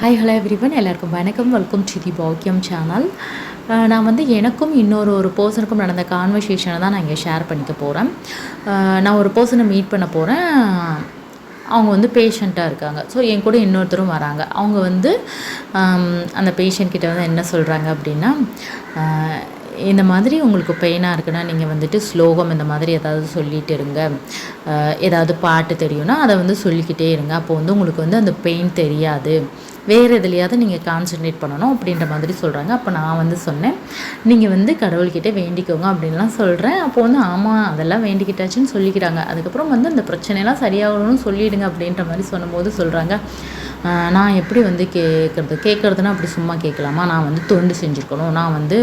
Hi hello everyone, எல்லாருக்கும் வணக்கம். Welcome to the பாக்கியம் சேனல். நான் வந்து எனக்கும் ஒரு பர்சனுக்கும் நடந்த கான்வர்சேஷனை தான் நான் இங்கே ஷேர் பண்ணிக்க போகிறேன். நான் ஒரு பர்சனை மீட் பண்ண போகிறேன். அவங்க வந்து பேஷண்ட்டாக இருக்காங்க. ஸோ என் கூட இன்னொருத்தரும் வராங்க. அவங்க வந்து அந்த பேஷண்ட் கிட்ட வந்து என்ன சொல்கிறாங்க அப்படின்னா, இந்த மாதிரி உங்களுக்கு பெயினாக இருக்குன்னா நீங்கள் வந்துட்டு ஸ்லோகம் இந்த மாதிரி ஏதாவது சொல்லிகிட்டு இருங்க. ஏதாவது பாட்டு தெரியும்னா அதை வந்து சொல்லிக்கிட்டே இருங்க. அப்போ வந்து உங்களுக்கு வந்து அந்த பெயின் தெரியாது. வேறு எதுலையாவது நீங்கள் கான்சன்ட்ரேட் பண்ணணும் அப்படின்ற மாதிரி சொல்கிறாங்க. அப்போ நான் வந்து சொன்னேன், நீங்கள் வந்து கடவுள்கிட்ட வேண்டிக்கோங்க அப்படின்லாம் சொல்கிறேன். அப்போ வந்து ஆமாம் அதெல்லாம் வேண்டிக்கிட்டாச்சுன்னு சொல்லிக்கிறாங்க. அதுக்கப்புறம் வந்து அந்த பிரச்சனையெல்லாம் சரியாகணும்னு சொல்லிவிடுங்க அப்படின்ற மாதிரி சொன்னும்போது சொல்கிறாங்க, நான் எப்படி வந்து கேட்குறதுனா அப்படி சும்மா கேட்கலாமா? நான் வந்து தொண்டு செஞ்சுருக்கணும், நான் வந்து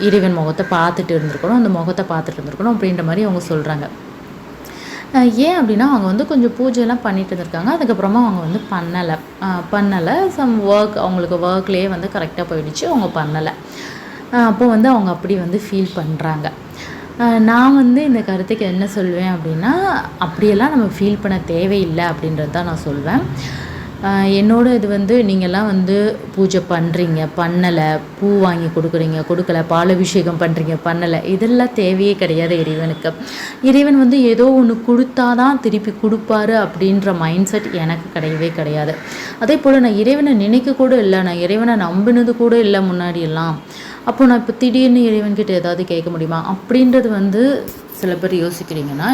இறைவன் முகத்தை பார்த்துட்டு இருந்திருக்கணும், அந்த முகத்தை பார்த்துட்டு இருந்திருக்கணும் அப்படின்ற மாதிரி அவங்க சொல்கிறாங்க. ஏன் அப்படின்னா அவங்க வந்து கொஞ்சம் பூஜையெல்லாம் பண்ணிட்டு இருந்திருக்காங்க. அதுக்கப்புறமா அவங்க வந்து பண்ணலை. சம் ஒர்க், அவங்களுக்கு ஒர்க்லேயே வந்து கரெக்டாக போயிடுச்சு, அவங்க பண்ணலை. அப்போ வந்து அவங்க அப்படி வந்து ஃபீல் பண்ணுறாங்க. நான் வந்து இந்த கருத்துக்கு என்ன சொல்வேன் அப்படின்னா, அப்படியெல்லாம் நம்ம ஃபீல் பண்ண தேவையில்லை அப்படின்றது தான் நான் சொல்வேன். என்னோட இது வந்து நீங்கள்லாம் வந்து பூஜை பண்ணுறீங்க, பண்ணலை, பூ வாங்கி கொடுக்கல, பாலாபிஷேகம் பண்ணுறீங்க, பண்ணலை, இதெல்லாம் தேவையே கிடையாது இறைவனுக்கு. இறைவன் வந்து ஏதோ ஒன்று கொடுத்தா தான் திருப்பி கொடுப்பாரு அப்படின்ற மைண்ட் செட் எனக்கு கிடையவே கிடையாது. அதே போல் நான் இறைவனை நினைக்க கூட இல்லை, நான் இறைவனை நம்பினது கூட இல்லை முன்னாடியெல்லாம். அப்போ நான் இப்போ திடீர்னு இறைவன்கிட்ட ஏதாவது கேட்க முடியுமா அப்படின்றது வந்து சில பேர் யோசிக்கிறீங்கன்னா,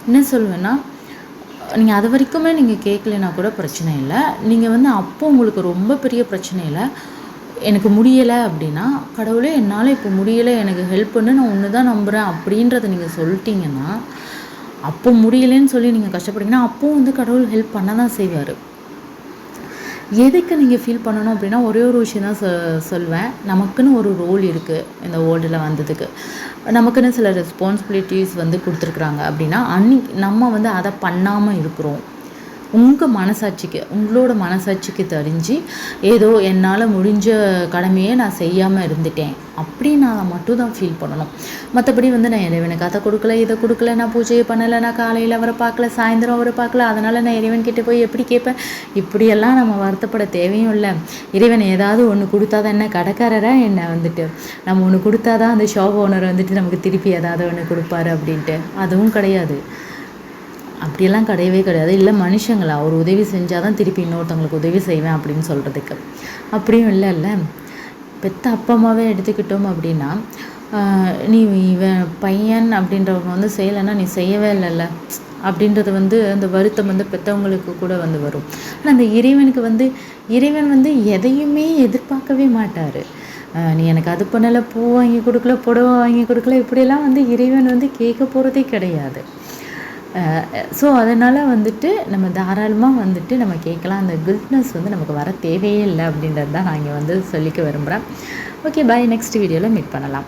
என்ன சொல்வேன்னா, நீங்கள் அது வரைக்குமே நீங்கள் கேட்கலைன்னா கூட பிரச்சனை இல்லை. நீங்கள் வந்து அப்போ உங்களுக்கு ரொம்ப பெரிய பிரச்சனை இல்லை, எனக்கு முடியலை அப்படின்னா, கடவுளே என்னால் இப்போ முடியலை, எனக்கு ஹெல்ப் பண்ணு, நான் ஒன்று தான் நம்புகிறேன் அப்படின்றத நீங்கள் சொல்லிட்டீங்கன்னா, அப்போ முடியலைன்னு சொல்லி நீங்கள் கஷ்டப்படுறீங்கன்னா அப்போது வந்து கடவுள் ஹெல்ப் பண்ண தான் செய்வார். எதுக்கு நீங்கள் ஃபீல் பண்ணணும் அப்படின்னா, ஒரே ஒரு விஷயம் தான் சொல்வேன். நமக்குன்னு ஒரு ரோல் இருக்குது இந்த வேர்ல்டில் வந்ததுக்கு. நமக்குன்னு சில ரெஸ்பான்சிபிலிட்டிஸ் வந்து கொடுத்துருக்குறாங்க அப்படின்னா, அன்னைக்கு நம்ம வந்து அதை பண்ணாமல் இருக்கிறோம். உங்கள் மனசாட்சிக்கு, உங்களோட மனசாட்சிக்கு தெரிஞ்சு ஏதோ என்னால் முடிஞ்ச கடமையை நான் செய்யாமல் இருந்துட்டேன் அப்படின்னு நான் மட்டும் தான் ஃபீல் பண்ணணும். மற்றபடி வந்து நான் இறைவனுக்கு அதை கொடுக்கல, இதை கொடுக்கல, நான் பூஜையை பண்ணலை, நான் காலையில் அவரை பார்க்கல, சாயந்தரம் அவரை பார்க்கல, அதனால் நான் இறைவன்கிட்ட போய் எப்படி கேட்பேன், இப்படியெல்லாம் நம்ம வருத்தப்பட தேவையும் இல்லை. இறைவன் ஏதாவது ஒன்று கொடுத்தாதான் என்ன கடைக்காரராக என்ன வந்துட்டு நம்ம ஒன்று கொடுத்தாதான் அந்த ஷாப் ஓனர் வந்துட்டு நமக்கு திருப்பி ஏதாவது ஒன்று கொடுப்பாரு அப்படின்ட்டு, அதுவும் கிடையாது. அப்படியெல்லாம் கிடையவே கிடையாது. இல்லை மனுஷங்களா ஒரு உதவி செஞ்சால் தான் திருப்பி இன்னொருத்தவங்களுக்கு உதவி செய்வேன் அப்படின்னு சொல்கிறதுக்கு அப்படியும் இல்லை. பெத்த அப்பா அம்மாவே எடுத்துக்கிட்டோம் அப்படின்னா, நீ இவன் பையன் அப்படின்றவங்க வந்து செய்யலைன்னா நீ செய்யவே இல்லைல்ல அப்படின்றது வந்து அந்த வருத்தம் வந்து பெற்றவங்களுக்கு கூட வந்து வரும். ஆனால் அந்த இறைவன் வந்து எதையுமே எதிர்பார்க்கவே மாட்டார். நீ எனக்கு அது பண்ணலை, பூ வாங்கி கொடுக்கல, புடவை வாங்கி கொடுக்கல, இப்படியெல்லாம் வந்து இறைவன் வந்து கேட்க போகிறதே கிடையாது. ஸோ அதனால் வந்துட்டு நம்ம தாராளமாக வந்துட்டு நம்ம கேட்கலாம். அந்த கில்ட்னஸ் வந்து நமக்கு வர தேவையே இல்லை அப்படின்றது தான் நான் இங்கே வந்து சொல்லிக்க விரும்புகிறேன். ஓகே, பாய். நெக்ஸ்ட் வீடியோவில் மீட் பண்ணலாம்.